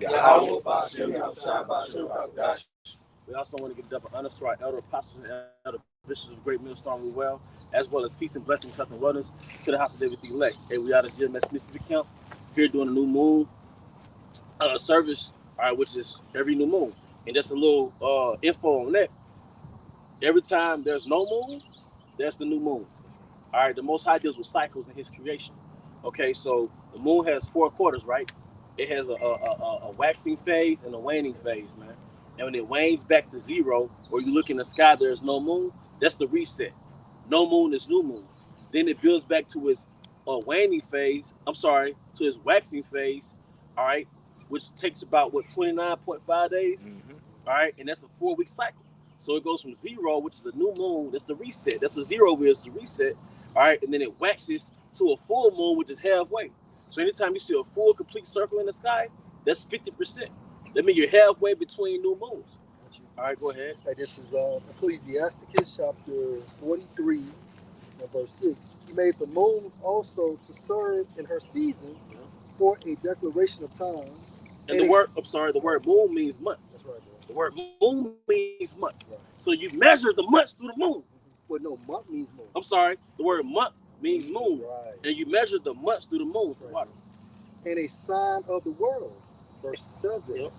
Yahweh Bashem Yahushua Bashem Hakadosh. We also want to give double honors to our elder apostles and elder bishops of Great Millstone Well, as well as peace and blessings, health and wellness to the house of David the elect. Hey, we out of GMS Mississippi Camp here doing a new moon service, all right, which is every new moon. And just a little info on that. Every time there's no moon, there's the new moon. All right, the Most High deals with cycles in His creation. Okay, so the moon has 4 quarters, right? It has a waxing phase and a waning phase, man. And when it wanes back to zero, or you look in the sky, there's no moon. That's the reset. No moon is new moon. Then it builds back to its waning phase. I'm sorry, to its waxing phase. All right, which takes about 29.5 days. All right, and that's a 4-week cycle. So it goes from zero, which is the new moon. That's the reset. That's what zero is, the reset. All right, and then it waxes to a full moon, which is halfway. So anytime you see a full, complete circle in the sky, that's 50%. That means you're halfway between new moons. All right, go ahead. Hey, this is Ecclesiasticus chapter 43 and verse 6. He made the moon also to serve in her season for a declaration of times. And the word moon means month. That's right, bro. The word moon means month. Right. So you measure the months through the moon. But no, month means moon. I'm sorry, the word month means moon. Right. And you measure the months through the moon. Right. And a sign of the world. Verse 7. Yep.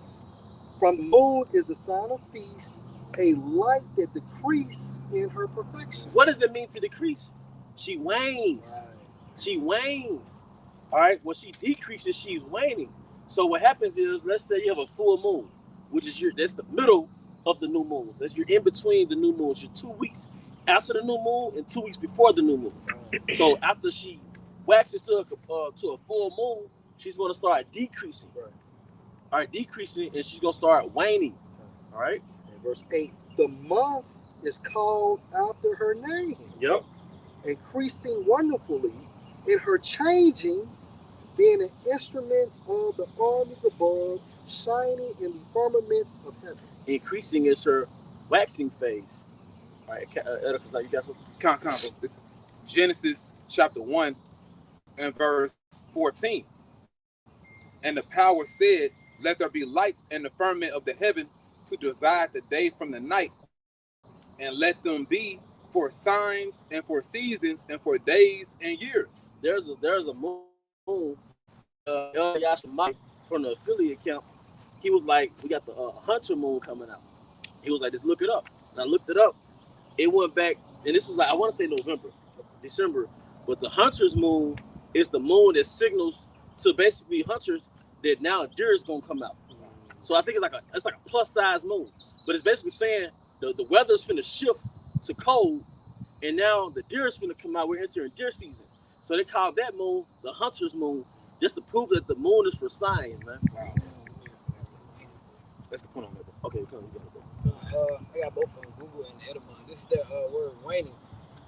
From the moon is a sign of feast, a light that decrease in her perfection. What does it mean to decrease? She wanes. Right. She wanes. All right. When she decreases, she's waning. So what happens is, let's say you have a full moon, which is that's the middle of the new moon. You're in between the new moons. You're 2 weeks after the new moon and 2 weeks before the new moon. So after she waxes to a full moon, she's going to start decreasing. Right. All right, decreasing, and she's going to start waning. All right. And verse 8, the month is called after her name. Yep. Increasing wonderfully in her changing, being an instrument of the armies above, shining in the firmaments of heaven. Increasing is her waxing phase. All right, you got some? It's Genesis chapter 1 and verse 14. And the power said, let there be lights in the firmament of the heaven to divide the day from the night, and let them be for signs and for seasons and for days and years. There's a moon. El Yashimai from the affiliate camp, he was like, we got the Hunter moon coming out. He was like, just look it up. And I looked it up. It went back, and this is like, I want to say November, December, but the Hunter's moon is the moon that signals to basically hunters that now deer is gonna come out. So I think it's like a plus size moon, but it's basically saying the weather's finna shift to cold, and now the deer is finna come out. We're entering deer season, so they call that moon the Hunter's moon, just to prove that the moon is for signs, man. Wow. That's the point on that. Okay, come on. I got both on Google and Edamon. This is the word waning.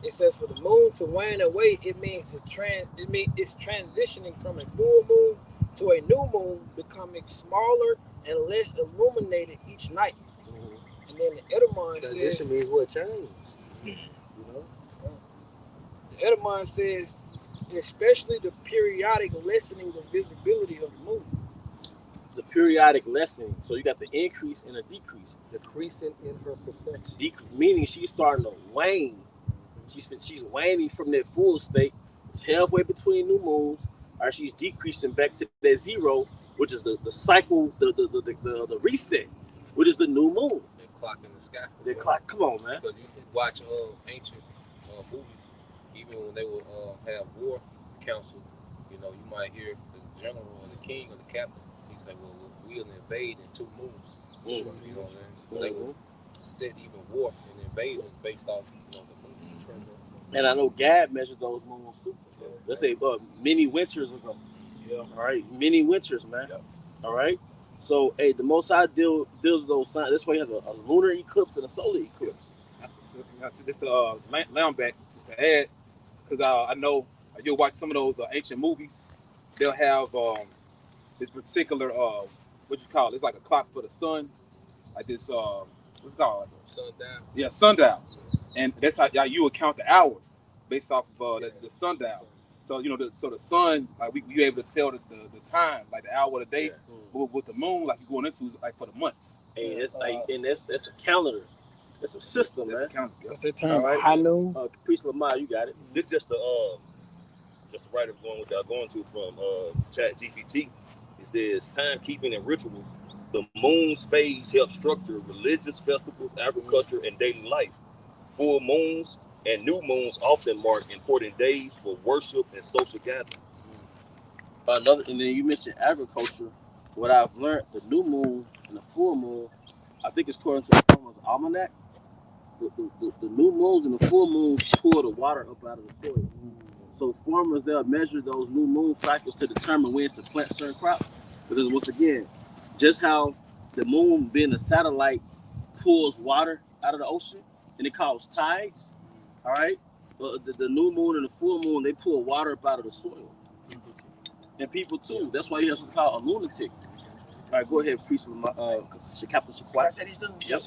It says for the moon to wane away, it means it's transitioning from a full moon to a new moon, becoming smaller and less illuminated each night. Mm-hmm. And then the Edamon transition means what? Change. You know? The Edamon says, especially the periodic lessening the visibility of the moon. The periodic lessening. So you got the increase and a decrease. Decreasing in her perfection. Meaning she's starting to wane. She's waning from that full state. It's halfway between new moons. Or she's decreasing back to that zero, which is the cycle, the reset, which is the new moon. That clock in the sky. That clock. Come on, man. Because you watch ancient movies, even when they would have war council, you might hear the general or the king or the captain. He say, "Well, we'll invade in 2 moons." Mm-hmm. You know what I mean? They would set even war and invasions based off the moon. And I know Gad measured those moons too. Let's say many winters ago. Yeah. All right, many winters, man. Yeah. All right. So, hey, the Most High deals with those signs. That's why you have a lunar eclipse and a solar eclipse. Just to land back, just to add, because I know you'll watch some of those ancient movies. They'll have this particular what you call it? It's like a clock for the sun, like this what's it called? Sundial. Yeah, sundial. And that's how you would count the hours based off of the sundial. So so the sun, like we able to tell the time, like the hour of the day. Yeah. But with the moon, like you're going into like for the months. And it's like, and that's a calendar. That's a system, That's man. a count. What's that All term? right. High noon. Priest Lamar, you got it. This just the writer going to from Chat GPT. It says timekeeping and rituals. The moon's phase helps structure religious festivals, agriculture, and daily life. Full moons and new moons often mark important days for worship and social gatherings. And then you mentioned agriculture. What I've learned, the new moon and the full moon, I think it's according to the farmer's almanac. The new moons and the full moons pull the water up out of the soil. So farmers, they'll measure those new moon cycles to determine when to plant certain crops. Because once again, just how the moon being a satellite pulls water out of the ocean and it causes tides, all right? The new moon and the full moon, they pull water up out of the soil. And people too. That's why you have something called a lunatic. All right, go ahead, Priest Captain Shaquat. Said he's doing. Yep.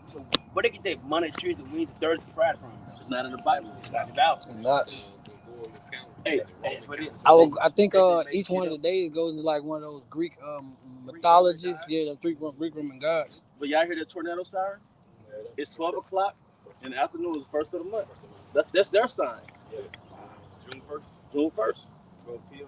So where they get that Monday, Tuesday, Wednesday, Thursday, Friday from? It's not in the Bible. It's not about. Not. Hey, I think each one of the days goes into like one of those Greek mythologies. Yeah, the Greek Roman gods. but y'all hear that tornado siren? It's 12 o'clock in the afternoon. Is the first of the month. That's their sign. June 1st. June 1st. 12 p.m.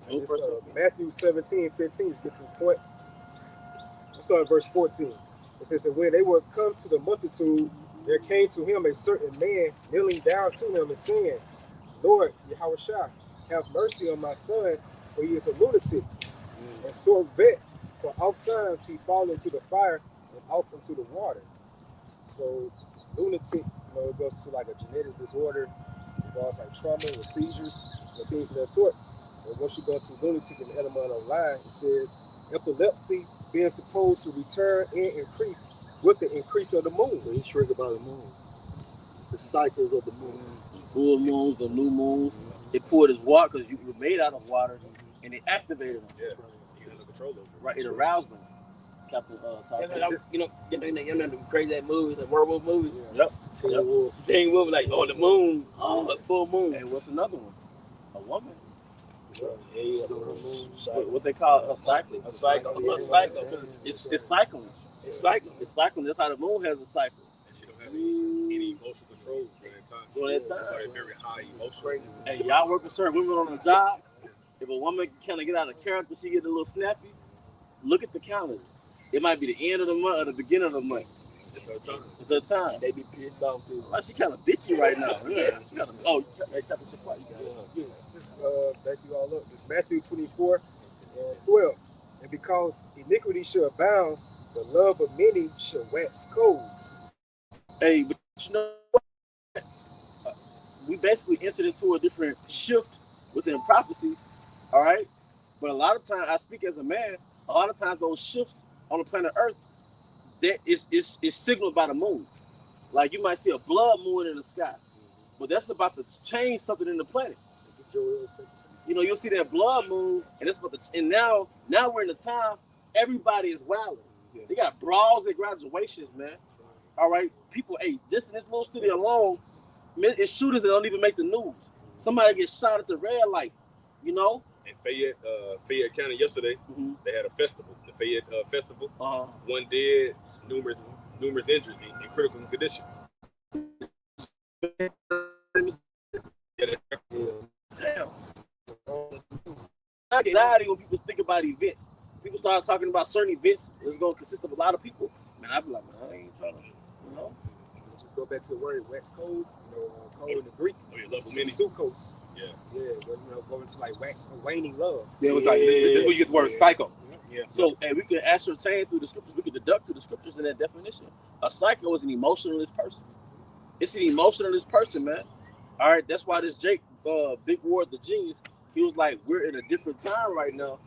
June It's, 1st. Matthew 17:15 gets to the point. I saw in verse 14. It says that when they were come to the multitude, there came to him a certain man kneeling down to him and saying, Lord, Yahushua, have mercy on my son, for he is a lunatic and sore vexed. For oft times he fall into the fire and off into the water. So lunatic, it goes to like a genetic disorder, involves like trauma or seizures and things of that sort. And once you go to lunatic in the Edamon online, it says epilepsy being supposed to return and increase with the increase of the moon. So he's triggered by the moon, the cycles of the moon. Full moons, the new moons. They poured his water because you were made out of water, and they activated them. Yeah. You have no control over it. Right, it aroused them. Captain Todd. You know the crazy movies, the werewolf movies. Yep. Dang wolf, like the moon, full moon. And what's another one? A woman. Yeah, What they call a cycle. a cycle. It's cycling. It's cycle. It's cycling. That's how the moon has a cycle. And she don't have any emotional control during that time. During that time. It's like very high emotion. Hey, y'all work with certain women on the job. If a woman kind of get out of character, she get a little snappy. Look at the calendar. It might be the end of the month or the beginning of the month. It's her time. It's her time. They be pissed off too. Well, she kind of bitchy right now. Yeah. She kind of. Oh, hey, Captain Shaquat, you got it. Back you all up. It's Matthew 24:12. And because iniquity shall abound, the love of many shall wax cold. Hey, but you know what? We basically entered into a different shift within prophecies, all right? But a lot of times, I speak as a man, a lot of times those shifts on the planet Earth, that is signaled by the moon. Like you might see a blood moon in the sky, but that's about to change something in the planet. You know, you'll see that blood moon, and it's about to, and now we're in the time, everybody is wilding. They got brawls at graduations, man. All right, people, hey, just in this little city alone, it's shooters that don't even make the news. Somebody gets shot at the red light, you know? In Fayette County yesterday, they had a festival. The Fayette Festival. One dead, numerous injured in critical condition. Damn. Anxiety when people think about events. People start talking about certain events. It's going to consist of a lot of people. Man, I'd be like, man, I ain't trying to, you know? Just go back to the word wax cold, cold in the Greek. Oh, you love many. Sukkos. Yeah. Yeah, but, go into like wax or waning love. Yeah, it was like this is where you get the word psycho. Yeah. So, hey, we can ascertain through the scriptures, we can deduct through the scriptures in that definition. A psycho is an emotionalist person. It's an emotionalist person, man. All right, that's why this Jake, Big Ward, the genius, he was like, we're in a different time right now.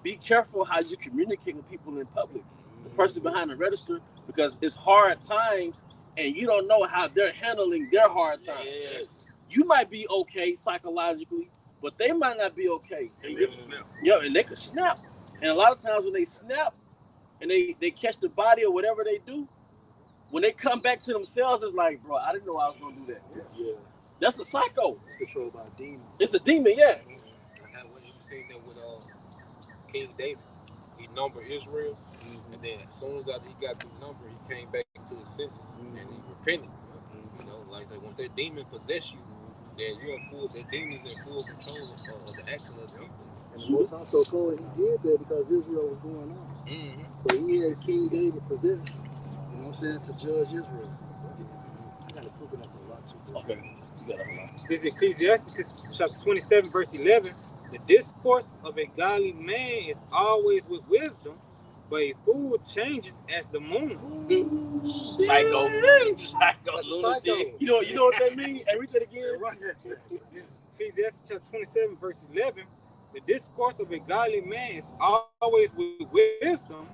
Be careful how you communicate with people in public. The person behind the register, because it's hard times and you don't know how they're handling their hard times. Yeah. You might be okay psychologically, but they might not be okay. And they will snap. Yeah, and they could snap. And a lot of times when they snap and they catch the body or whatever they do, when they come back to themselves, it's like, bro, I didn't know I was gonna do that. Yeah. That's a psycho. It's controlled by a demon. It's a demon, yeah. I had when you seen that with King David. He numbered Israel, and then as soon as after he got the number, he came back to his senses and he repented. You know, like I said, once that demon possess you, then you're in full. That demon's in full control of the action of the people. And the Most High so cool, he did that because Israel was going on. So he had King David possessed, you know what I'm saying, to judge Israel. I got to prove it up a lot too. Okay. You got a lot. This is Ecclesiastes chapter 27, verse 11. The discourse of a godly man is always with wisdom, but a fool changes as the moon. Psycho. That's Psycho. a psycho. You know what that means? And read that again. This is Ecclesiastes chapter 27, verse 11. The discourse of a godly man is always with wisdom,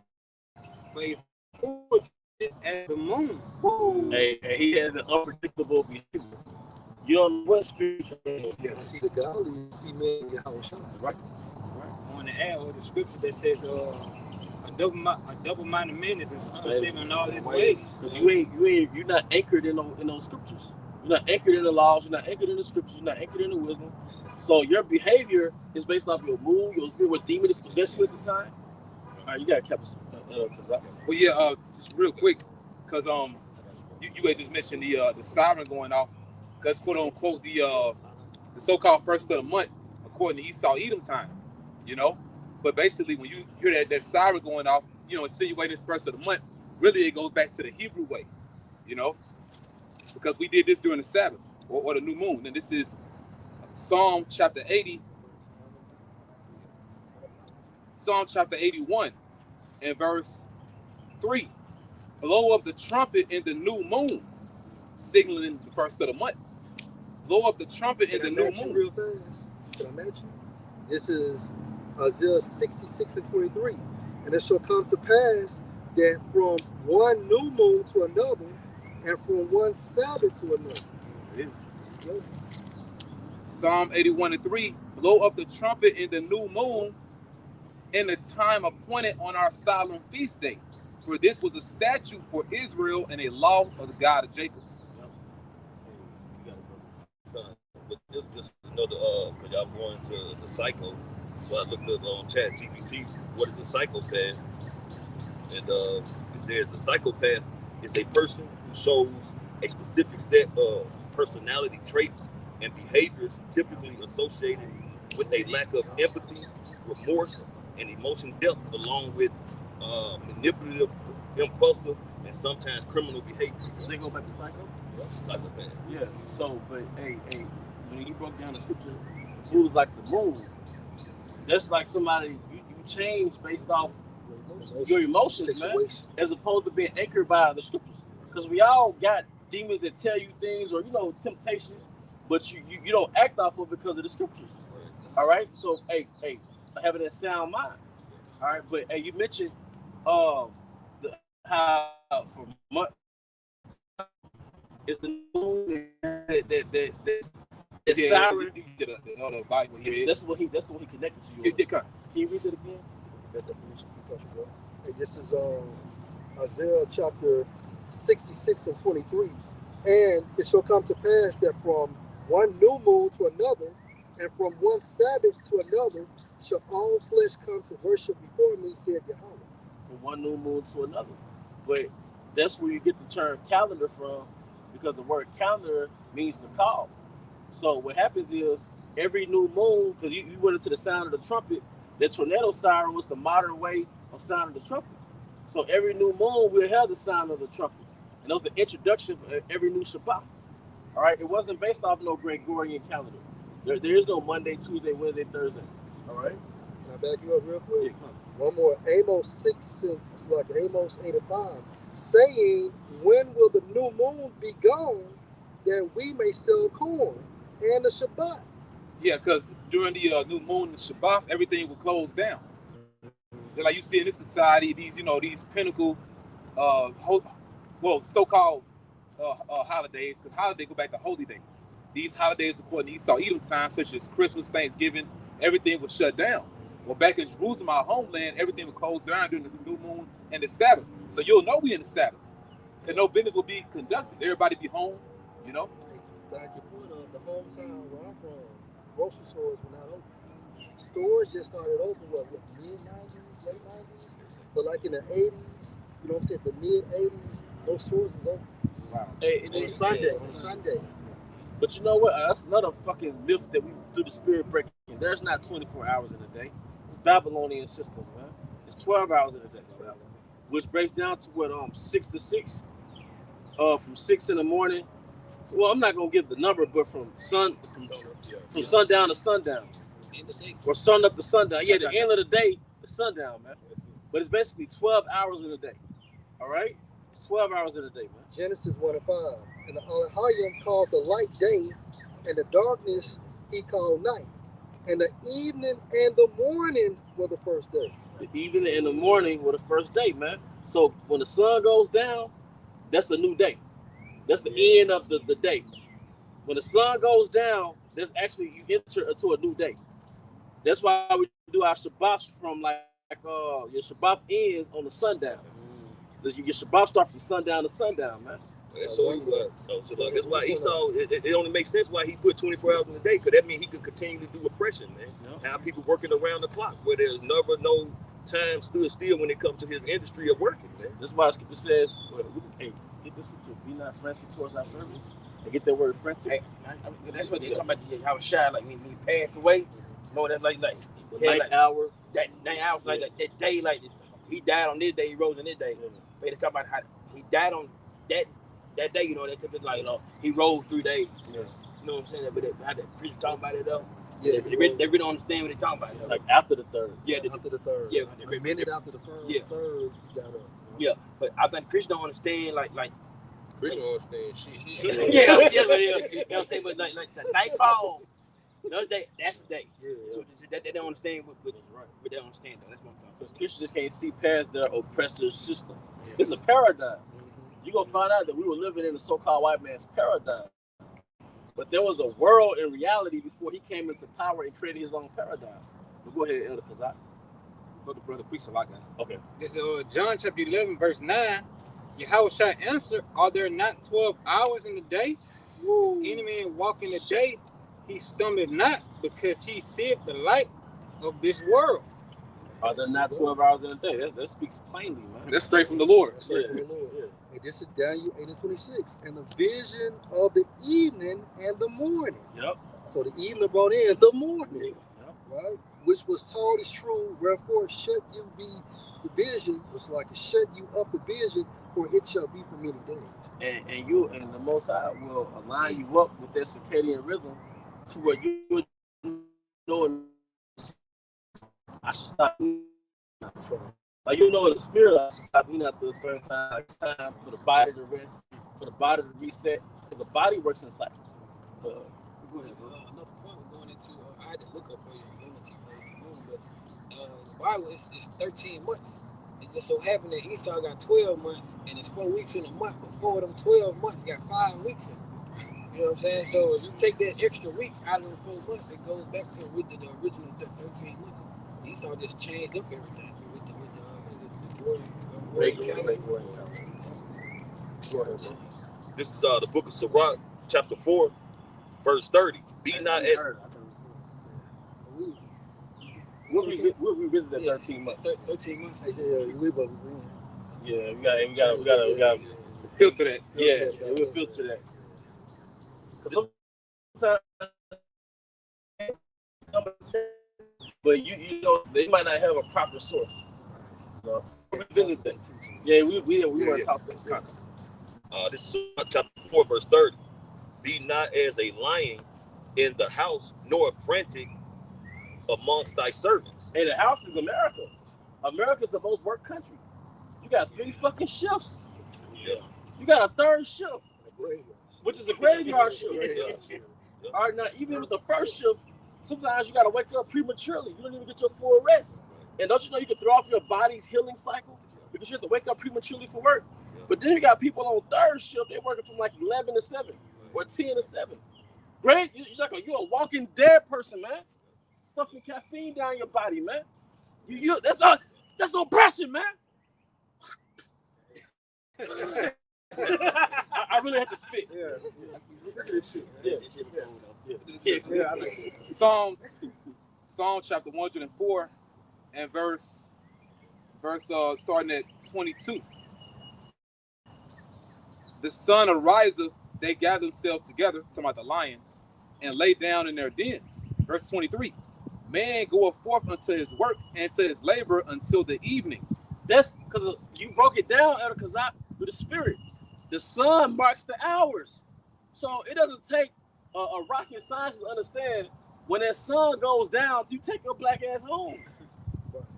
but a fool changes as the moon. Hey, he has an unpredictable behavior. You don't know what spirit. I see the godly, you see men in Yahweh Shai. Right. On the air, or the scripture that says a double-minded man is unstable in all his ways. Because you're not anchored in those scriptures. You're not anchored in the laws. You're not anchored in the scriptures. You're not anchored in the wisdom. So your behavior is based off your mood, your spirit, what demon is possessed you at the time. All right, you got to keep us. Well, yeah, just real quick, because you had just mentioned the siren going off. That's quote unquote the so-called first of the month, according to Esau Edom time, you know. But basically, when you hear that siren going off, you know, insinuating it's first of the month, really it goes back to the Hebrew way, you know, because we did this during the Sabbath or the new moon. And this is Psalm chapter 80, Psalm chapter 81, and verse 3. Blow up the trumpet in the new moon, signaling the first of the month. Blow up the trumpet in the new moon. Real fast. Can I match you? This is Isaiah 66 and 23. And it shall come to pass that from one new moon to another, and from one Sabbath to another. It is. Psalm 81 and 3. Blow up the trumpet in the new moon in the time appointed on our solemn feast day. For this was a statute for Israel and a law of the God of Jacob. But this is just another, because y'all going to the psycho. So I looked up on Chat GPT, what is a psychopath? And it says a psychopath is a person who shows a specific set of personality traits and behaviors typically associated with a lack of empathy, remorse, and emotion depth, along with manipulative, impulsive, and sometimes criminal behavior. They go back to psycho? Psychopath. Yeah. So, but hey, when you broke down the scripture, fool is like the moon. That's like somebody you change based off your emotions, man, as opposed to being anchored by the scriptures. Because we all got demons that tell you things, or temptations, but you don't act off of it because of the scriptures. All right. So hey, having that sound mind. All right. But hey, you mentioned how for months it's the moon that siren. Bible here. That's what he connected to you. Can you read it again? Hey, this is Isaiah chapter 66 and 23. And it shall come to pass that from one new moon to another, and from one Sabbath to another, shall all flesh come to worship before me, said Yahweh. From one new moon to another. But that's where you get the term calendar from, because the word calendar means to call. So what happens is every new moon, because you went into the sound of the trumpet, the tornado siren was the modern way of sounding the trumpet. So every new moon we'll have the sound of the trumpet. And that was the introduction for every new Shabbat. All right, it wasn't based off no Gregorian calendar. There is no Monday, Tuesday, Wednesday, Thursday. All right? Can I back you up real quick? Yeah, come on. One more. Amos 6, and it's like Amos 8 and 5, saying, when will the new moon be gone, that we may sell corn and the Shabbat? Yeah, because during the new moon and Shabbat, everything will close down. Like you see in this society, these pinnacle, so-called holidays, because holidays go back to holy day. These holidays, according to Esau Edom time, such as Christmas, Thanksgiving, everything was shut down. Well, back in Jerusalem, our homeland, everything was closed down during the new moon and the Sabbath. So you'll know we in the Sabbath. And no business will be conducted. Everybody be home, back your point of the hometown where I'm from, grocery stores were not open. Stores just started open, what mid 90s, late 90s? But like in the 80s, you know what I'm saying, the mid 80s, those stores was open. Wow. On a Sunday. But you know what? That's another fucking myth that we do the spirit breaking. There's not 24 hours in a day. It's Babylonian systems, man. It's 12 hours in a day, which breaks down to what 6 to 6. From 6 in the morning. Well, I'm not gonna give the number, but from sundown to sundown, or sun up to sundown. Yeah, the end of the day is sundown, man. But it's basically 12 hours in a day. All right, it's 12 hours in a day, man. Genesis 1:5, and the Elohim called the light day, and the darkness he called night, and the evening and the morning were the first day. The evening and the morning were the first day, man. So when the sun goes down, that's the new day. That's the end of the day. When the sun goes down, there's actually you enter into a new day. That's why we do our Shabbats from like your Shabbat ends on the sundown. Your Shabbat start from sundown to sundown, man. So that's why Esau. It only makes sense why he put 24 hours in a day, because that means he could continue to do oppression, man. Yep. Have people working around the clock, where there's never no time stood still when it comes to his industry of working, man. That's why Scripture says, hey, get this scripture, be not frantic towards our servants. And get that word frantic. Hey, that's what they're talking about. How it shine, like when he passed away. You know, that's like the night hour. That night hour, like that day, like he died on this day, he rose on this day. They talk about how he died on that day. You know, they took it like he rose 3 days. Yeah. You know what I'm saying? But how the preacher talking about it though. Yeah, they really don't understand what they're talking about. It's like after the third. Yeah, after the third. Yeah, a minute after the third. Yeah. Third, you got up. Yeah, but I think Christians don't understand like. Christians don't understand shit. You know what I'm saying? But like the nightfall, another day, that's the day. Yeah. So they don't understand what they don't understand though. That's what I'm talking about. Because Christians just can't see past their oppressive system. Yeah. It's a paradigm. You're going to find out that we were living in a so-called white man's paradigm. But there was a world in reality before he came into power and created his own paradigm. But go ahead, Elder Kazak. Brother Priest, like that. Okay. This is John chapter 11, verse 9. Yahweh shall answer, are there not 12 hours in the day? Woo. Any man walk in the day, he stumbled not, because he seeth the light of this world. Are there not 12 hours in a day? That speaks plainly, man. That's straight from the Lord. That's straight from the Lord. Yeah. And this is Daniel 8:26. And the vision of the evening and the morning. Yep. So the evening brought in the morning. Yep. Right? Which was told is true, wherefore shut you be the vision. It's like shut you up the vision, for it shall be for many days. And you and the Most High will align you up with that circadian rhythm to where you know I should stop eating. Like you know in the spirit, I should stop eating after a certain time. It's time for the body to rest, for the body to reset, because the body works in cycles. Go ahead, bro. Another point we're going into, I had to look up for you, but the Bible is 13 months. It just so happened that Esau got 12 months, and it's 4 weeks in a month. But 4 of them 12 months got 5 weeks in it. You know what I'm saying? So if you take that extra week out of the 4 months, it goes back to the original 13 months. Esau just changed up everything with the calendar. Go ahead, bro. This is the book of Sirach, chapter 4, verse 30. Be not as We'll revisit that 13 months. 13 months. Yeah, we got Filter that. Yeah, we'll filter that. Because sometimes, but you know, they might not have a proper source. So, revisit that. Yeah, we want to talk about that. This is chapter 4, verse 30. Be not as a lion in the house, nor frantic amongst thy servants. Hey, the house is America. America's the most worked country. You got 3 fucking shifts. Yeah. You got a third shift, which is a graveyard shift. All right, now even with the first shift, sometimes you got to wake up prematurely. You don't even get your full rest. And don't you know you can throw off your body's healing cycle because you have to wake up prematurely for work. But then you got people on third shift, they're working from like 11 to 7 or 10 to 7. Great, you're a walking dead person, man. Stuffing caffeine down your body, man. That's oppression, man. I really had to spit. Yeah. Look at this shit. Yeah, this shit be cool though. Yeah, I like it. Psalm chapter 104 and verse starting at 22. The sun ariseth, they gather themselves together, talking about the lions, and lay down in their dens. Verse 23. Man goeth forth unto his work and to his labor until the evening. That's because you broke it down, Elder Kazak, with the spirit. The sun marks the hours. So it doesn't take a rocket scientist to understand when that sun goes down, you take your black ass home.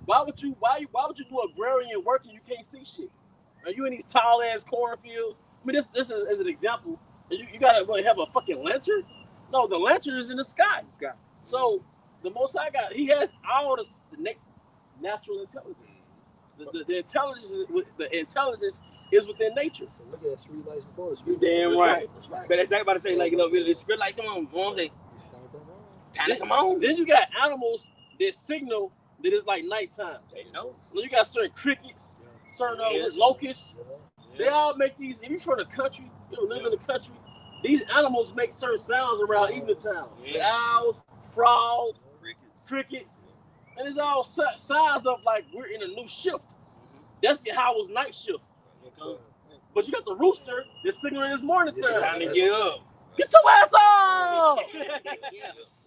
Why would you do agrarian work and you can't see shit? Are you in these tall ass cornfields? I mean, this is an example. You gotta have a fucking lantern? No, the lantern is in the sky. So the Most High God, He has all the natural intelligence. The intelligence is within nature. So look at street lights before the You street. damn right. But that's about to say, like, you know, it's spirit like, come on, say, time to come on. Then you got animals that signal that it's like nighttime. They know. Then you got certain crickets, certain locusts. They all make these. If you're from the country, you live in the country, these animals make certain sounds around evening time. The owls, frogs, crickets. And it's all signs of like we're in a new shift. That's how it was night shift. But you got the rooster that's signaling this morning time. It's time to get up. Get your ass up!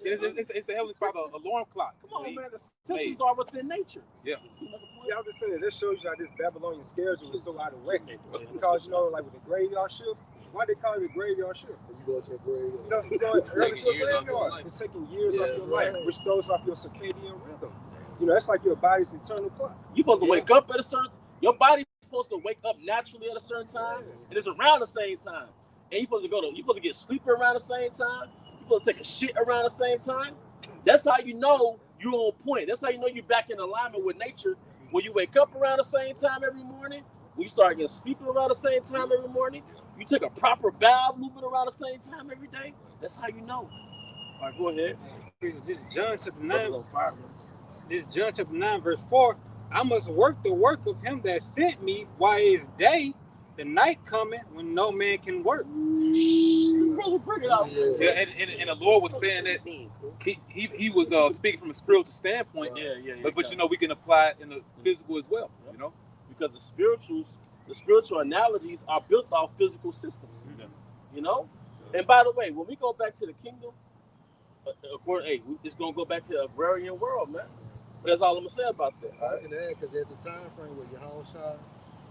It's the Heavenly Father alarm clock. Come on, man. The systems are within nature. Yeah, I was just saying that shows you how this Babylonian schedule is so out of whack. Because you know, like with the graveyard shifts, why they call it a graveyard shift? You go to a graveyard. You know, early to a graveyard. It's taking years off your life, which throws off your circadian rhythm. You know, that's like your body's eternal clock. You're supposed to wake up at a certain. Your body's supposed to wake up naturally at a certain time, and it's around the same time. And you're supposed to get sleep around the same time. You're supposed to take a shit around the same time. That's how you know you're on point. That's how you know you're back in alignment with nature. When you wake up around the same time every morning, when you start getting sleeping around the same time every morning, you take a proper bowel movement around the same time every day. That's how you know. All right, go ahead. This is John chapter 9. This is John chapter 9, verse 4. I must work the work of him that sent me while it is day. The night coming when no man can work. Bring it out. Yeah, and the Lord was saying that he was speaking from a spiritual standpoint. Yeah. But you know, we can apply it in the physical as well. You know, because the spiritual analogies are built off physical systems. You know, and by the way, when we go back to the kingdom, it's gonna go back to the agrarian world, man. But that's all I'm gonna say about that. I can add because at the time frame with Yahushua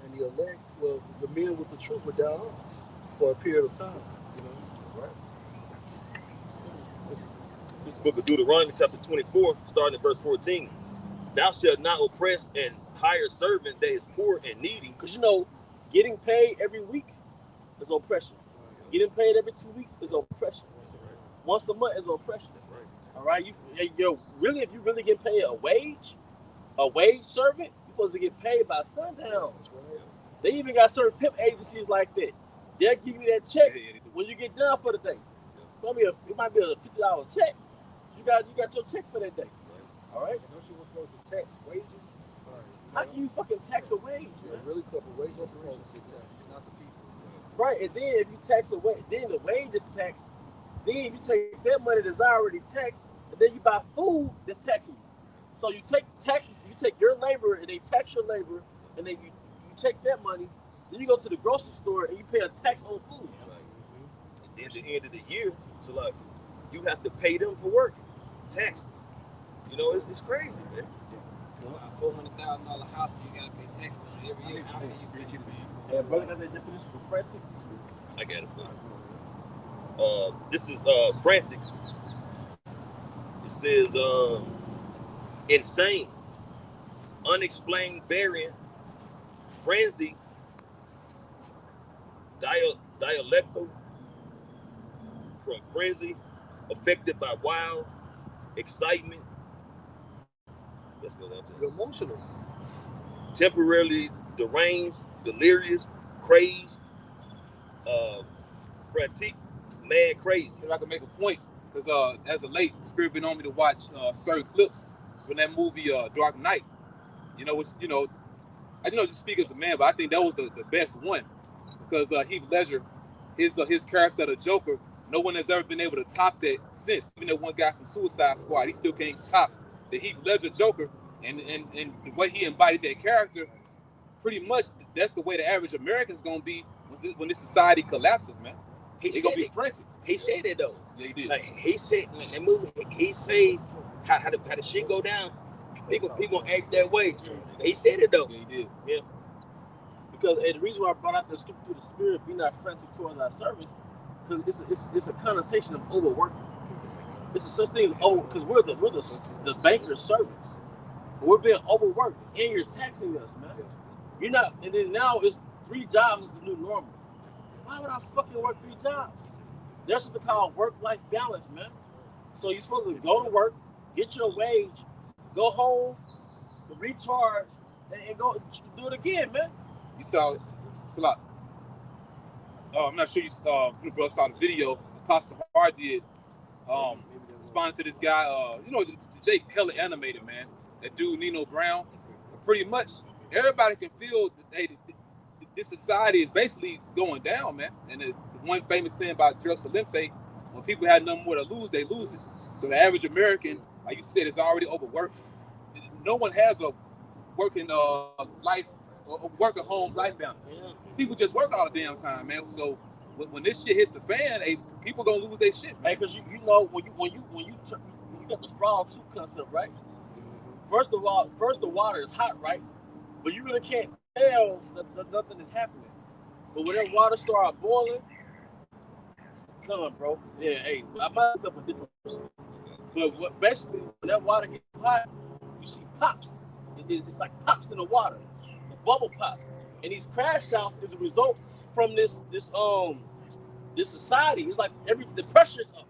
and the elect, well, the men with the truth were down for a period of time. You know, right? This is the book of Deuteronomy, chapter 24, starting at verse 14. Thou shalt not oppress and hire servant that is poor and needy. Because you know, getting paid every week is oppression. Getting paid every 2 weeks is oppression. Once a month is oppression. That's right. All right, really, if you really get paid a wage servant, you're supposed to get paid by sundown. They even got certain tip agencies like that. They'll give you that check when you get done for the day. It might be a $50 check. You got your check for that day. All right. Don't you supposed to tax wages? How can you fucking tax a wage? Yeah, really, corporations are supposed to get taxed, not the people. Right, and then if you tax a wage, then the wage is taxed. Then you take that money that's already taxed, and then you buy food that's taxing you. So you take your labor and they tax your labor, and then you take that money, then you go to the grocery store and you pay a tax on food. And then at the end of the year, so like you have to pay them for working, taxes. You know, it's crazy, man. $400,000 house, you gotta pay taxes on every year. How many you pay? Yeah, brother, got that definition for frantic. I got it for you. This is frantic. It says insane, unexplained variant, frenzy, dialectal, from frenzy, affected by wild excitement. Let's go down to You're emotional. temporarily deranged, delirious, crazed, frantic, mad, crazy. if I can make a point, because as of late, Spirit been on me to watch certain clips from that movie Dark Knight. I know just speak as a man, but I think that was the best one because Heath Ledger, his character, the Joker, no one has ever been able to top that since. Even that one guy from Suicide Squad, he still can't top the Heath Ledger Joker, and the way he embodied that character. Pretty much, that's the way the average American's gonna be when this society collapses, man. They're gonna be frantic. He said it though. Yeah, he did. Like he said in that movie, he said how the shit go down. People act that way. He said it though. Yeah, he did. Yeah. Because the reason why I brought out the scripture through the spirit, be not frantic towards our service, because it's a connotation of overworking. It's a such thing as over, because we're the banker's servants. We're being overworked, and you're taxing us, man. You're not, and then now it's 3 jobs is the new normal. Why would I fucking work 3 jobs? That's what they call work-life balance, man. So you're supposed to go to work, get your wage, go home, recharge, and go do it again, man. You saw it's a lot. I'm not sure you saw the video. Pastor Hard did responding to this guy. Jake hella animated, man. That dude Nino Brown. Pretty much everybody can feel that this society is basically going down, man. And the one famous saying about Jerusalem, when people had nothing more to lose, they lose it. So the average American, like you said, is already overworked. No one has a working life or work-at-home life balance. Yeah. People just work all the damn time, man. So when this shit hits the fan, people gonna lose their shit, man. Hey, because you know when you got the frog soup concept, right? First of all, the water is hot, right? But you really can't tell that nothing is happening. But when that water starts boiling, come on, bro. Yeah, hey, I might look up a different person. But basically, when that water gets hot, you see pops. It's like pops in the water. Bubble pops, and these crash outs is a result from this society. It's like the pressure is up,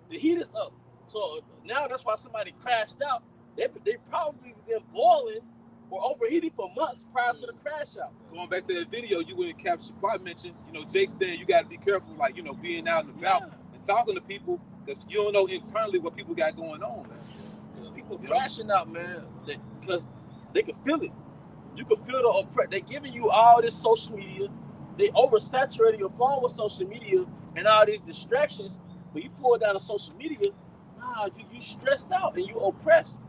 the heat is up. So now that's why somebody crashed out. They probably been boiling or overheating for months prior to the crash out. Going back to that video, you went and captured. I mentioned, Jake saying you got to be careful, like being out and about and talking to people because you don't know internally what people got going on. Man. There's people crashing out, man, because they can feel it. You can feel the oppression. They're giving you all this social media. They oversaturated your phone with social media and all these distractions. When you pull down the social media, you stressed out and you oppressed.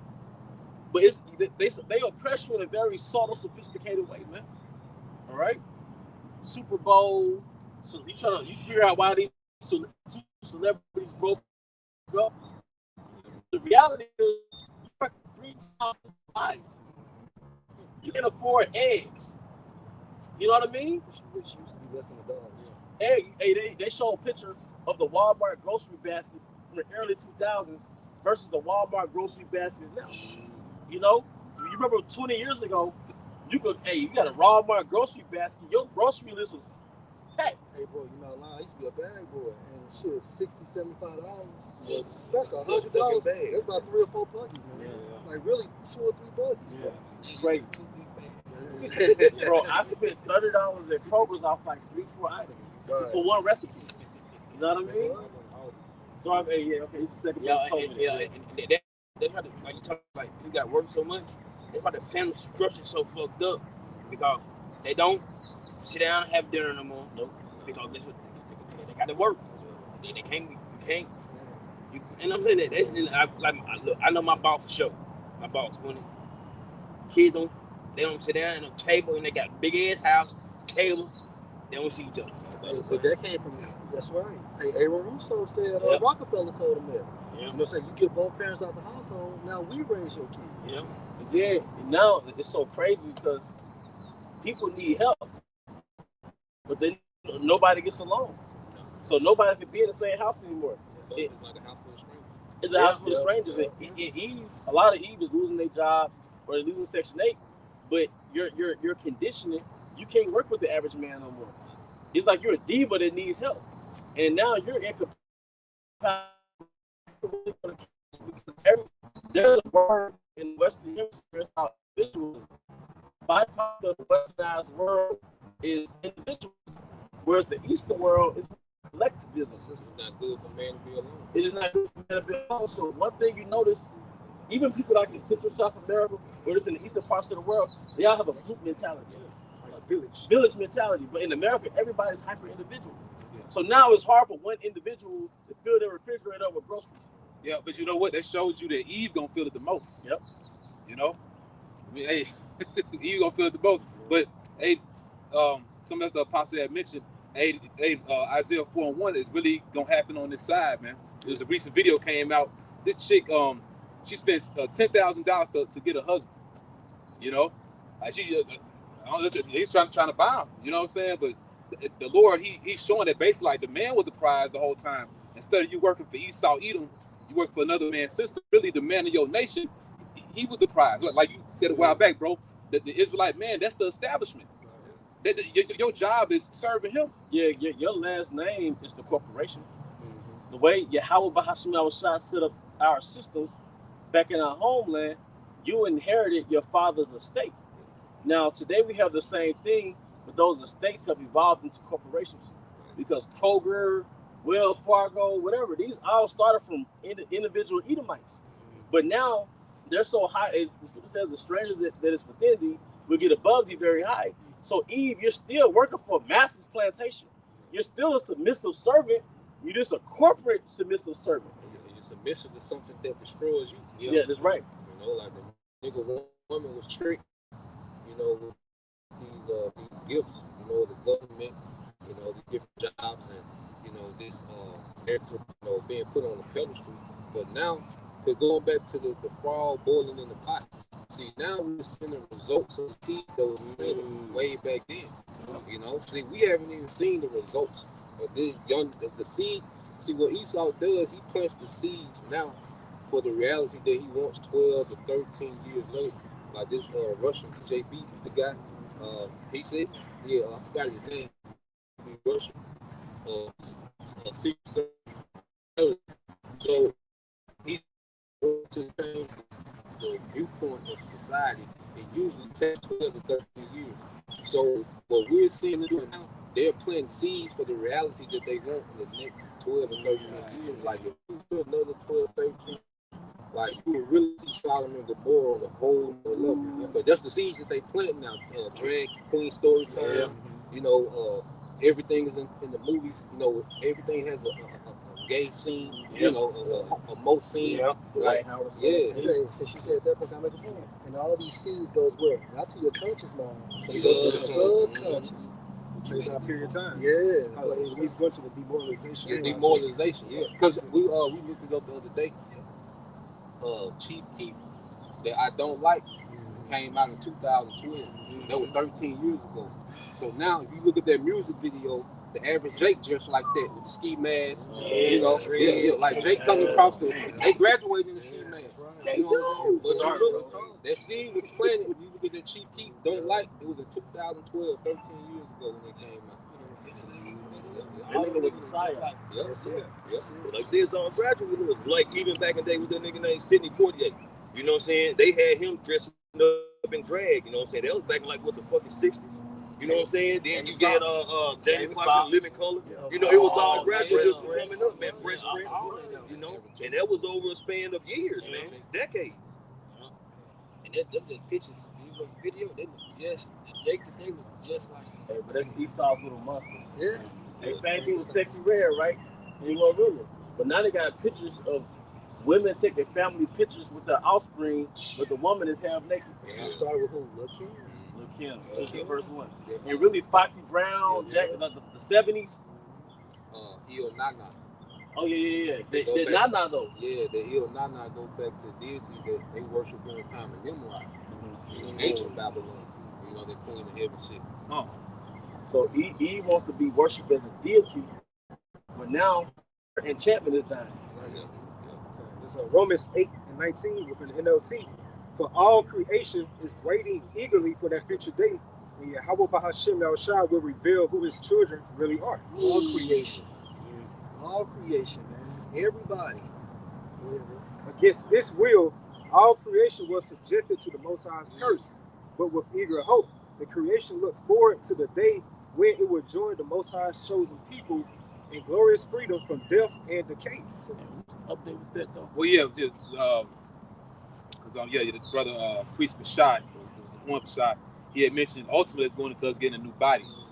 But they oppress you in a very subtle, sophisticated way, man. All right? Super Bowl. So you figure out why these two celebrities broke up. The reality is you work 3 times 5. You can afford eggs. You know what I mean? Which used to be less than $1. Hey, they show a picture of the Walmart grocery baskets from the early 2000s versus the Walmart grocery baskets now. You remember 20 years ago, you got a Walmart grocery basket. Your grocery list was packed. Hey, bro, you're not lying. I used to be a bag boy, and shit, $60, $75. Yeah. Especially $100. That's about 3 or 4 buggies, man. Yeah. Like really 2 or 3 buggies. Yeah. It's crazy. Bro, I spent $30 at Kroger's off like 3-4 items for one recipe. You know what I mean? So okay, it's the second That's how like you talk like you got work so much. That's why the family structure is so fucked up because they don't sit down and have dinner no more. Nope. Because that's what they got to work. They can't. And I'm saying that I know my boss for sure. My boss when kids don't sit down at a table and they got a big ass house, cable. They don't see each other. So that came from that's right. Hey, Aaron Russo said Rockefeller told him that. Yeah. You get both parents out the household. Now we raise your kids. Yeah. And now it's so crazy because people need help, but then nobody gets along. So nobody can be in the same house anymore. It's like a house full of strangers. It's a house full of strangers. And a lot of Eve is losing their job or they're losing Section 8, but you're conditioning. You can't work with the average man no more. It's like you're a diva that needs help, and now you're incapacitated. There's a word in the Western Hemisphere called individualism. Byproduct of the Westernized world is individualism, whereas the Eastern world is collectivism. It's not good for man to be alone. It is not good for man to be alone. So one thing you notice, even people like in Central South America, or it's in the eastern parts of the world, they all have a group mentality. Like a village mentality. But in America, everybody's hyper individual. So now it's hard for one individual to fill their refrigerator up with groceries. Yeah, but you know what? That shows you that Eve gonna feel it the most. Yep. You know, I mean, hey, Eve gonna feel it the most. But hey, some of the apostles had mentioned, Isaiah 4:1 is really gonna happen on this side, man. There's a recent video came out. This chick, she spent $10,000 to get a husband. You know, like she, I don't know, he's trying to buy him. You know what I'm saying? But the Lord, he's showing that basically like the man was the prize the whole time. Instead of you working for Esau, Edom, you work for another man's sister. Really, the man of your nation, he was the prize. Like you said a while back, bro. The Israelite man, that's the establishment. Your job is serving him. Yeah, your last name is the corporation. The way Yahweh Bahashim Yahushua set up our systems back in our homeland, you inherited your father's estate. Now, today we have the same thing, but those estates have evolved into corporations because Kroger, Wells Fargo, whatever, these all started from individual Edomites. But now they're so high, the scripture says the stranger that is within thee will get above thee very high. So Eve, you're still working for a master's plantation. You're still a submissive servant. You're just a corporate submissive servant. You're submissive to something that destroys you. Yeah, that's right. You know, like the nigga woman was tricked, you know, with these gifts, you know, the government, you know, the different jobs and, you know, this narrative, you know, being put on a pedestal. But now, going back to the frog boiling in the pot, see, now we're seeing the results of the seed that was made way back then. You know, see, we haven't even seen the results of this the seed. See, what Esau does, he plants the seeds now for the reality that he wants 12 to 13 years later. Like this Russian JB, the guy, he said, I forgot his name, Russian, secret service. So he's going to change the viewpoint of society. It usually takes 12 to 13 years. So what we're seeing now, they're planting seeds for the reality that they want in the next 12 to 13 years. Like if you put another 12, 13, like you will really see Solomon and Gomorrah on a whole level. But that's the seeds that they plant now. Drag Queen story time. You know, everything is in the movies. You know, everything has a gay scene. You know, a mo scene. Right. Since you said that, I make a point. And all these seeds goes where? Not to your conscious mind, but it goes to the subconscious. It's our period of time. Yeah. He's going to the demoralization. Yeah, demoralization. Yeah. Because we looked it up the other day. Chief Keef that I don't like came out in 2012. That was 13 years ago. So now, if you look at that music video, the average Jake dressed like that with the ski mask. You know, like Jake coming across they graduated in the ski mask. You know what I'm saying? But you look, that seed was planted. If you look at that Chief Keef, don't like it was in 2012, 13 years ago when it came out. That nigga was Messiah. Yes. Like I said, it's all gradual. It was like even back in the day with that nigga named Sidney Poitier. You know what I'm saying? They had him dressed up in drag. You know what I'm saying? That was back in like what the fucking 60s. You know what I'm saying? Then you get Jamie Foxx in Living Color. You know, it was all gradual just coming up, man. Fresh Prince. You know, and that was over a span of years, man, decades. And them just pictures. You look at the video, they look just Jake today look just like. Hey, but that's Esau's little monster. Yeah. Hey, same thing with Sexy Red, right? You know, really. But now they got pictures of women taking family pictures with their offspring, but the woman is half naked. So you started with who? Lil' Kim? Lil' Kim. She's the first one. And really, Foxy Brown, Jack, the 70s. Il Nana. Oh, yeah. The Nana, though. Yeah, the Il Nana goes back to deity that they worship during the time of Nimrod. You know, ancient Babylon. You know, the queen of heaven shit. Oh. So Eve wants to be worshipped as a deity, but now her enchantment is dying. It's Romans 8:19 within the NLT. For all creation is waiting eagerly for that future day when Yahweh Bahashim Yahushua will reveal who his children really are. All creation. All creation, man. Everybody. Against this will, all creation was subjected to the Most High's curse. But with eager hope, the creation looks forward to the day when it will join the Most High's chosen people in glorious freedom from death and decay. So, update with that, though. Well, yeah, just because the brother Priest Bashad, it was one Bashad, he had mentioned ultimately it's going into us getting new bodies,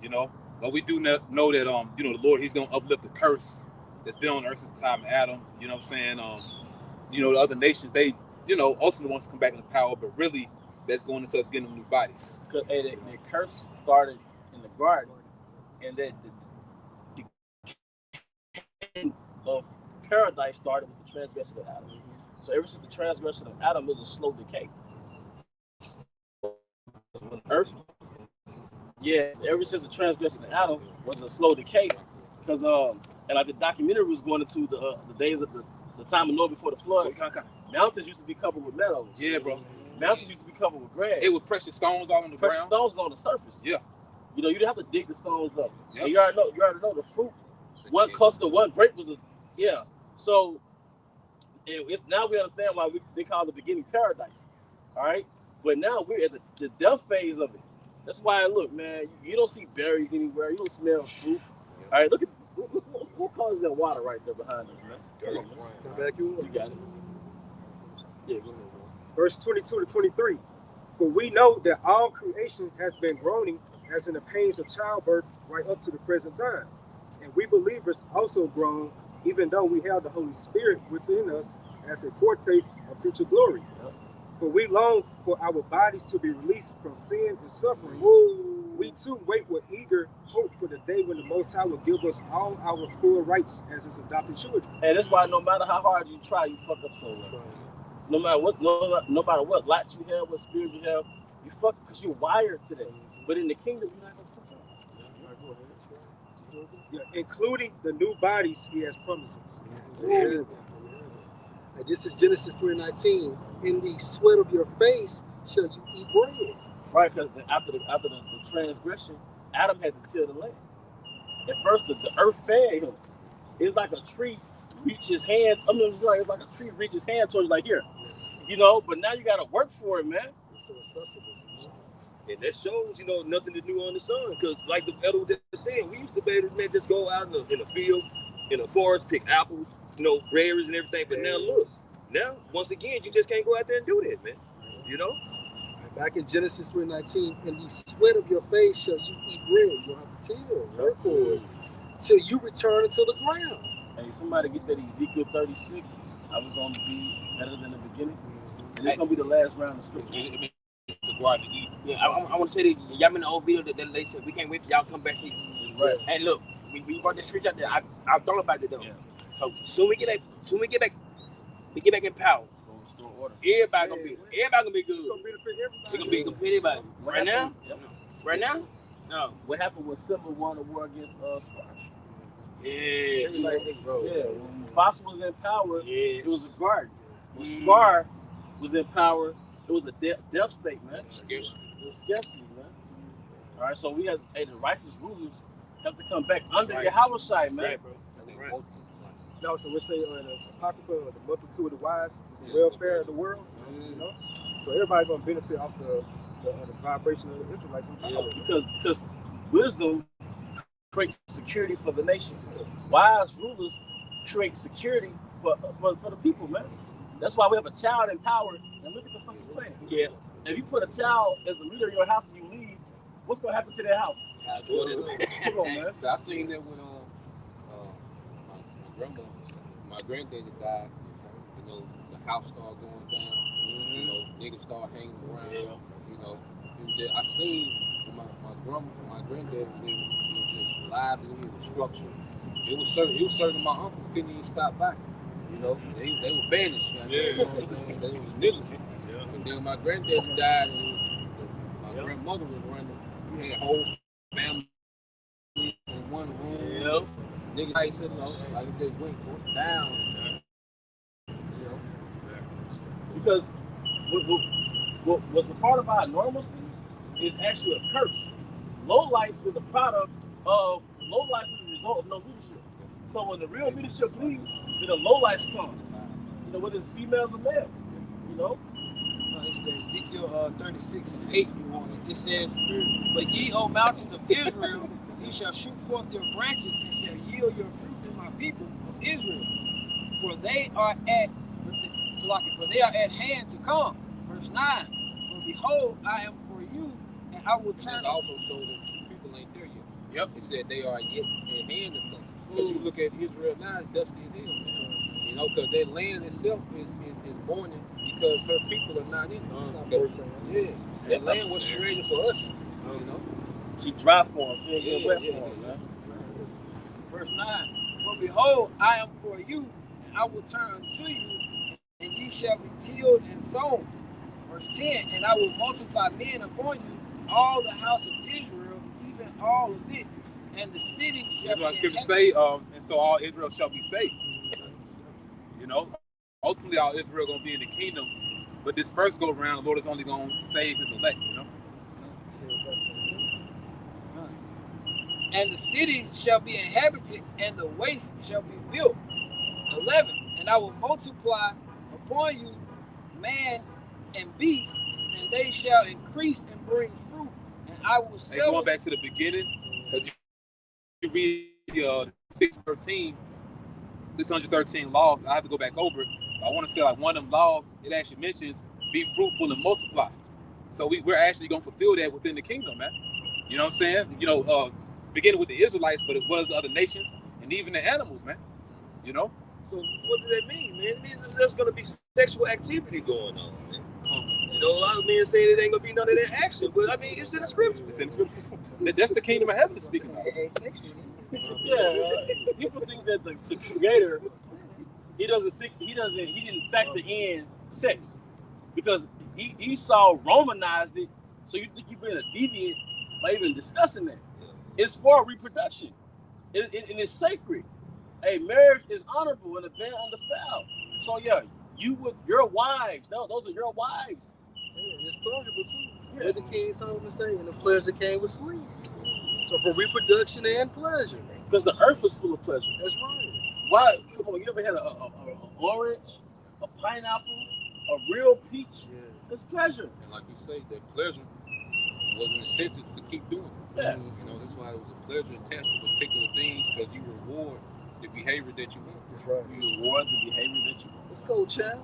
you know, But we do know that the Lord, He's gonna uplift the curse that's been on earth since the time of Adam. You know what I'm saying? The other nations, they, ultimately wants to come back into power, but really that's going into us getting them new bodies. Because the curse started in the garden, and that the end of paradise started with the transgression of Adam. So ever since the transgression of Adam, it was a slow decay. Earth, ever since the transgression of Adam was a slow decay, because and like the documentary was going into the days of the time of Noah before the flood. Mountains used to be covered with meadows. Yeah, bro. Mountains used to be covered with grass. It was precious stones all on the precious ground. stones on the surface. Yeah. You didn't have to dig the stones up. Yep. And you already know the fruit. One cluster, one grape was So it's now we understand why they call it the beginning paradise. All right. But now we're at the death phase of it. That's why, look, man, you don't see berries anywhere. You don't smell fruit. All right, look what colors that water right there behind us, man. Come on, man. Come back, You got it. Yeah, go ahead, man. Verse 22 to 23. For we know that all creation has been groaning as in the pains of childbirth right up to the present time. And we believers also groan, even though we have the Holy Spirit within us as a foretaste of future glory. Yep. For we long for our bodies to be released from sin and suffering. Woo! We too wait with eager hope for the day when the Most High will give us all our full rights as His adopted children. And that's why no matter how hard you try, you fuck up somewhere. No matter what lot you have, what spirit you have, you fuck because you're wired to that. But in the kingdom, you're not going to fuck up. Yeah, including the new bodies He has promised us. Yeah. And this is Genesis 3:19. In the sweat of your face shall you eat bread. Right, because after the transgression, Adam had to till the land. At first, the earth fed him. It's like a tree reach his hand. It's like a tree reach his hand towards you, like here. But now you got to work for it, man. It's so accessible. And that shows, nothing is new on the sun. Because like the elder was just saying, we used to be able to just go out in the field, in the forest, pick apples, berries and everything. But now look, once again, you just can't go out there and do that, man. Back in Genesis 3:19, in the sweat of your face shall you eat bread. You don't have to till, work for it, till you return into the ground. Hey, somebody get that Ezekiel 36. I was going to be better than the beginning. And it's going to be the last round of scripture. To go out to eat. Yeah, I want to say that y'all in the old video that they said we can't wait till y'all come back here. Right. And look, we brought the streets out there. I thought about it though. Yeah. So soon we get back in power. Store order. Everybody gonna be good. It's gonna benefit It's everybody. gonna be good for everybody. Right now? No. What happened when Simba won a war against Squash? Yeah. When Mufasa was in power, Yes. it was a garden. When Scar was in power, it was a death state, man. It was scarcity, man. All right, so we have the righteous rulers have to come back under Yahushua, man. Right, bro. Right. No, so we say in the Apocrypha, the multitude of the wise is the welfare of the world. So everybody's gonna benefit off the vibration of the Israelites. Because wisdom creates security for the nation. Wise rulers create security for the people, man. That's why we have a child in power. And look at the fucking plan. Yeah. If you put a child as the leader of your house and you leave, what's gonna happen to their house? Come on, man. I seen that when my granddaddy died. The house started going down. Niggas started hanging around. It was just, I seen when my granddaddy was just lively, he was structured. It was certain my uncles couldn't even stop by. They were banished. They was niggas. And then my granddaddy died, and my grandmother was running. We had a whole family in one room. Niggas like sitting like it just went down. Because what's a part of our normalcy is actually a curse. Low life is a product of low life is a result of no leadership. So when the real leadership leaves, then the low life come. Whether it's females or males. It's the Ezekiel 36 and 8 you want it. It says, but ye, O mountains of Israel, ye shall shoot forth your branches and shall yield your fruit to my people of Israel. For they are at hand to come. Verse 9. For behold, I am for you, and I will turn. It also shows that two people ain't there yet. Yep. It said they are yet in hand of them. Because you look at Israel now, it's dusty as hell. You know, because their land itself is mourning because her people are not in it. It's not Okay. birthing. Yeah. That land was created for us. You know? She dry for him. She ain't Yeah, get wet yeah, for him, man. Verse 9. For behold, I am for you, and I will turn unto you, and ye shall be tilled and sown. Verse 10. And I will multiply men upon you, all the house of Israel, even all of it, and the city shall That's be what the scriptures inhabited. say, and so all Israel shall be saved. You know, ultimately all Israel gonna be in the kingdom, but this first go around, the Lord is only gonna save his elect. You know, And the cities shall be inhabited, and the waste shall be built. 11. And I will multiply upon you man and beast, and they shall increase and bring fruit, and I will and settle. going back to the beginning, because you read 613 laws. I have to go back over it. I want to say like one of them laws. It actually mentions be fruitful and multiply. So we're actually gonna fulfill that within the kingdom, man. You know what I'm saying? You know, beginning with the Israelites, but as well as the other nations and even the animals, man. You know. So what does that mean, man? It means that there's gonna be sexual activity going on, man. You know, a lot of men say it ain't gonna be none of that action, but I mean, it's in the scripture. It's in the scripture. That's the kingdom of heaven speaking about. Yeah, people think that the creator, he didn't factor in sex because Esau Romanized it. So you think you're being a deviant by even discussing that? It's for reproduction. And it's sacred. Hey, marriage is honorable and a man undefiled. So yeah, you with your wives, those are your wives. Yeah, it's pleasurable too. Yeah. What did King Solomon say? And the pleasure came with sleep. So for reproduction and pleasure. Because the earth is full of pleasure. That's right. Why? Come on, you ever had an orange, a pineapple, a real peach? Yeah. It's pleasure. And like you say, that pleasure was an incentive to keep doing it. Yeah. You know, that's why it was a pleasure attached to particular things because you reward the behavior that you want. That's right. You reward the behavior that you want. Let's go, child.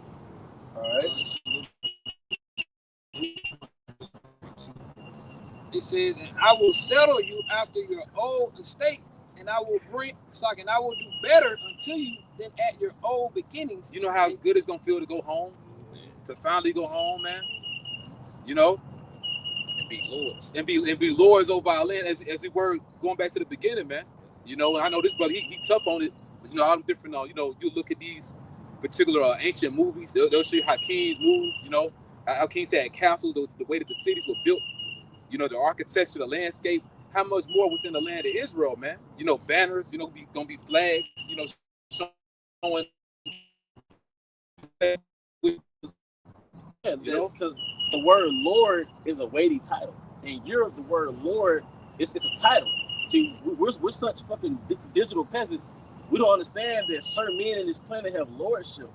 All right. It says, and I will settle you after your old estates, and I will I will do better unto you than at your old beginnings. You know how good it's gonna feel to go home, to finally go home, man. You know, And be lords. and be lords over our land, as we were going back to the beginning, man. You know, and I know this brother, he tough on it. But, you know, all them different. You know, you look at these particular ancient movies. They'll show you how kings move. You know, how kings had castles, the way that the cities were built. You know, the architecture, the landscape. How much more within the land of Israel, man? You know, banners. You know, gonna be flags. You know, showing. Yeah, you know, because the word Lord is a weighty title, and you're the word Lord. It's a title. See, we're such fucking digital peasants. We don't understand that certain men in this planet have lordship.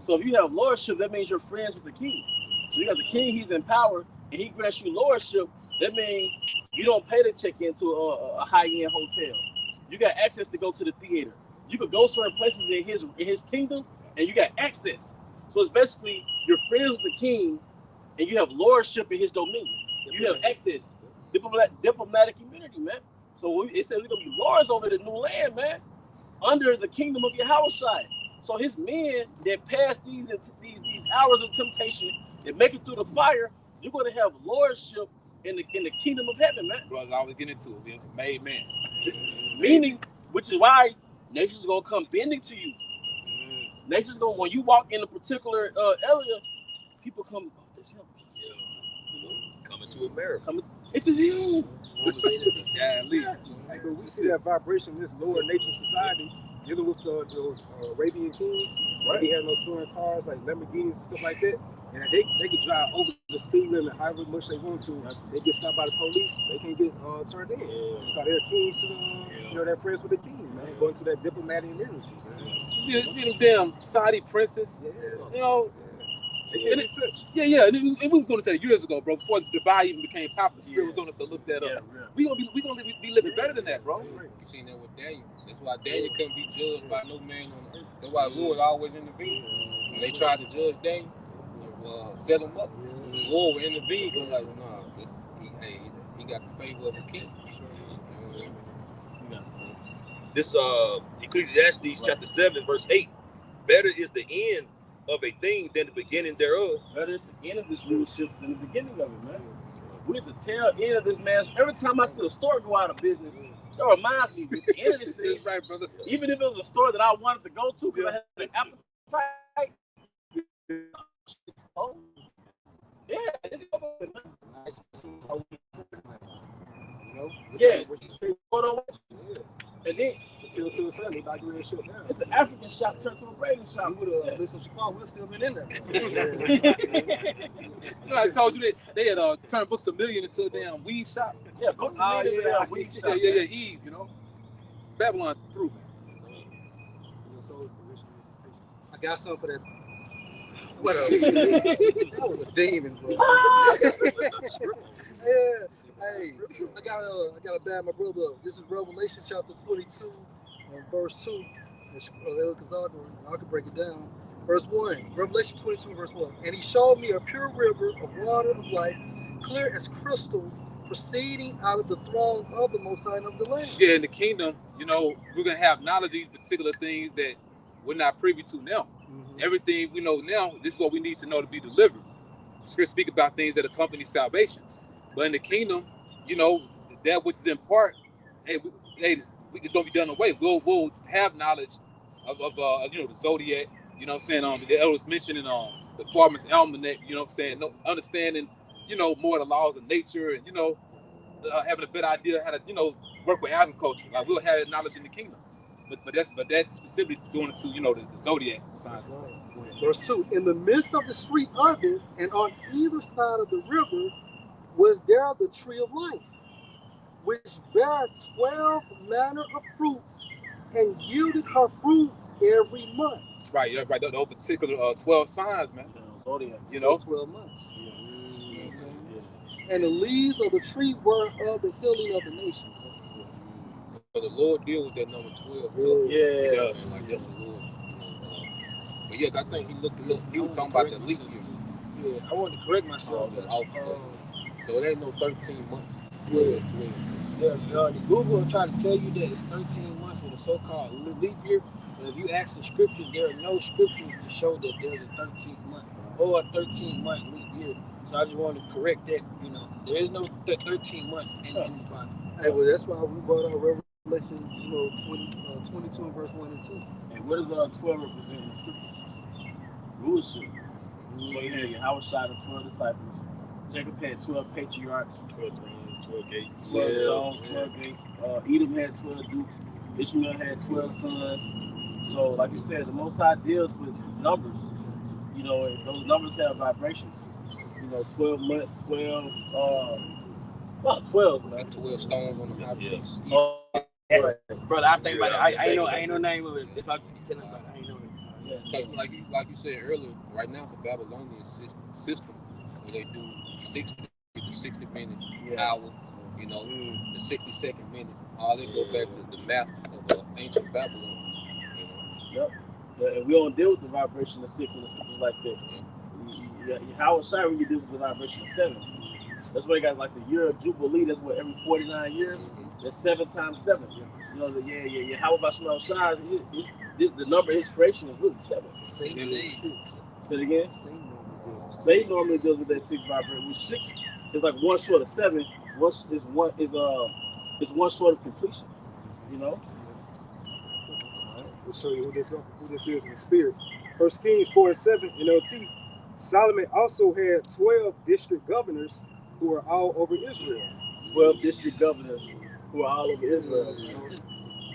So if you have lordship, that means you're friends with the king. So you got the king, he's in power, and he grants you lordship. That means you don't pay to check into a high-end hotel. You got access to go to the theater. You could go certain places in his kingdom, and you got access. So it's basically you're friends with the king, and you have lordship in his dominion. You have access, diplomatic immunity, man. So it said we're gonna be lords over the new land, man, under the kingdom of Yahushua. So his men that pass these hours of temptation and make it through the fire, you're gonna have lordship in the kingdom of heaven, man. Brothers always get into it. Being made man. Meaning, which is why nations gonna come bending to you. Nations gonna, when you walk in a particular area, people come, oh, that's him. Coming to America. It is you. Yeah, leave. Like, but we see that vibration in this lower nature society dealing with those Arabian kings. Right. They had those foreign cars like Lamborghinis and stuff like that. And they could drive over the speed limit however much they want to. They get stopped by the police. They can't get turned in. Because they're kings, you know, they're friends with the king, man. Going to that diplomatic immunity. You see them damn Saudi princes. You know. And it touch. Yeah. And we was going to say years ago, bro. Before Dubai even became popular, Spirit was on us to look that up. We gonna be living better than that, bro. You seen that with Daniel. That's why Daniel couldn't be judged by no man on earth. That's why the Lord always intervened. When they tried to judge Daniel, set him up, the Lord would intervene. But like, nah, he got the favor of the king. This Ecclesiastes chapter 7, verse 8. Better is the end of a thing than the beginning thereof. Better is the end of this rulership than the beginning of it, man. We're the tail end of this man's. Every time I see a store go out of business, it reminds me at the end of this thing, That's right, brother. even if it was a store that I wanted to go to because I had an appetite. Oh, yeah, it's over. Nice to see how we, you know, Yeah. what you say. And then So till the Sunday, back to shit now. it's an African shop turned to a Raven shop. You would have listened to Chicago, we'd still been in there. You know, I told you that they had turned Books a Million into a damn weed shop. Yeah, books Oh, and leaders, yeah, weed yeah, shop. yeah, Eve, you know. Babylon through. I got something for that. What else? That was a demon, bro. Yeah. Hey, I gotta bag my brother up. This is Revelation chapter 22 and verse 2. I can break it down. Verse 1, Revelation 22, verse 1. And he showed me a pure river of water of life, clear as crystal, proceeding out of the throne of the Most High and of the Lamb. Yeah, in the kingdom, you know, we're gonna have knowledge of these particular things that we're not privy to now. Mhm. Everything we know now, this is what we need to know to be delivered. Scripture speak about things that accompany salvation. But in the kingdom, you know, that which is in part, it's gonna be done away. We'll have knowledge of you know, the zodiac. You know what I'm saying? The elders mentioning the Farmer's Almanac. You know what I'm saying? No, understanding, you know, more of the laws of nature, and you know, having a better idea how to, you know, work with agriculture. Like we'll have that knowledge in the kingdom. But that specifically is going into, you know, the zodiac signs. Verse 2, in the midst of the street of it, and on either side of the river, was there the tree of life, which bare 12 manner of fruits, and yielded her fruit every month. Right, yeah, right. Those particular 12 signs, man. Zodiac. You So know, it's 12 months. You know what I'm saying? And the leaves of the tree were of the healing of the nations. But the Lord deal with that number 12. Yeah. He does, like that's the Lord. But yeah, I think he looked it up. He was talking about the leap year. Yeah, I wanted to correct myself. So it ain't no 13 months. Yeah. 12. The Google will try to tell you that it's 13 months with a so-called leap year. But if you ask the scriptures, there are no scriptures to show that there's a 13th month or a 13-month leap year. So I just wanted to correct that. You know, there is no 13 month in the Bible. Hey, well, that's why we brought out Revelation, 22 and verse 1 and 2. And what does 12 represent in the scriptures? Rulership. So you had Yahweh shot of 12 disciples. Jacob had 12 patriarchs. 12 thrones, 12 gates. 12 thrones, 12 gates. Edom had 12 dukes. Ishmael had 12 sons. So, like you said, the Most High deals with numbers. You know, and those numbers have vibrations. You know, 12 months, 12, not 12, man. 12 stones on the high priest. Right. Brother, I think about it. I ain't no name of it. If I tell him about it, I ain't know it. Because like you said earlier, right now it's a Babylonian system where they do 60 minute hour, you know, the 60-second minute. All they go back to the math of ancient Babylon. You know? Yep. And we don't deal with the vibration of 6 and the scriptures like that. Howard Shire, you deal with the vibration of 7. That's why you got like the year of Jubilee. That's what every 49 years. That's 7 times 7. You know, How about Shmuel Shire? The number of his creation is really 7. Satan is 6. Say it again. Satan Normally deals with that 6 vibration. Which 6 is like one short of 7. Is one short of completion. You know. We'll show you who this is in the spirit. 1 Kings 4 and 7 NLT. Solomon also had 12 district governors who were all over Israel. 12 district governors who are all over Israel. When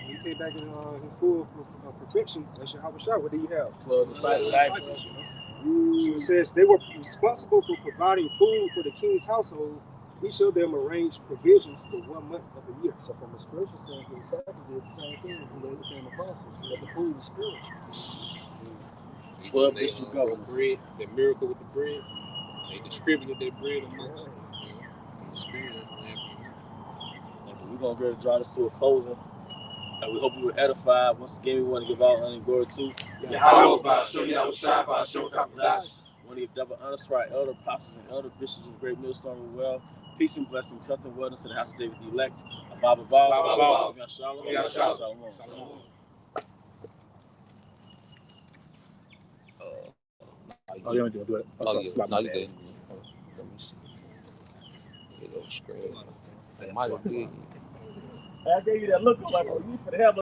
he came back in his school of perfection, that's Yahweh Shai. What do you have? 12 disciples. So it says they were responsible for providing food for the king's household. Each of them arranged provisions for 1 month of the year. So from a spiritual sense, the disciples did the same thing when they became apostles. But the food was spiritual. 12 district governors. Bread, the miracle with the bread, they distributed their bread amongst them. The spirit We're going to get to draw this to a closing. And we hope you were edified. Once again, we want to give out honor and glory to Yahweh Ba'ashem Yahweh Shai Ba'ashem Kapadas. one of the devil honest right elder apostles and elder bishops of the Great Millstone Well, Peace and blessings, health and wellness to the house of David the elect. Abba, Abba, Shalom. Shalom. Oh, you don't do it. Oh, yeah. No, you good. Let me see. Get a little screen. It might have did. I gave you that look like, oh, you should have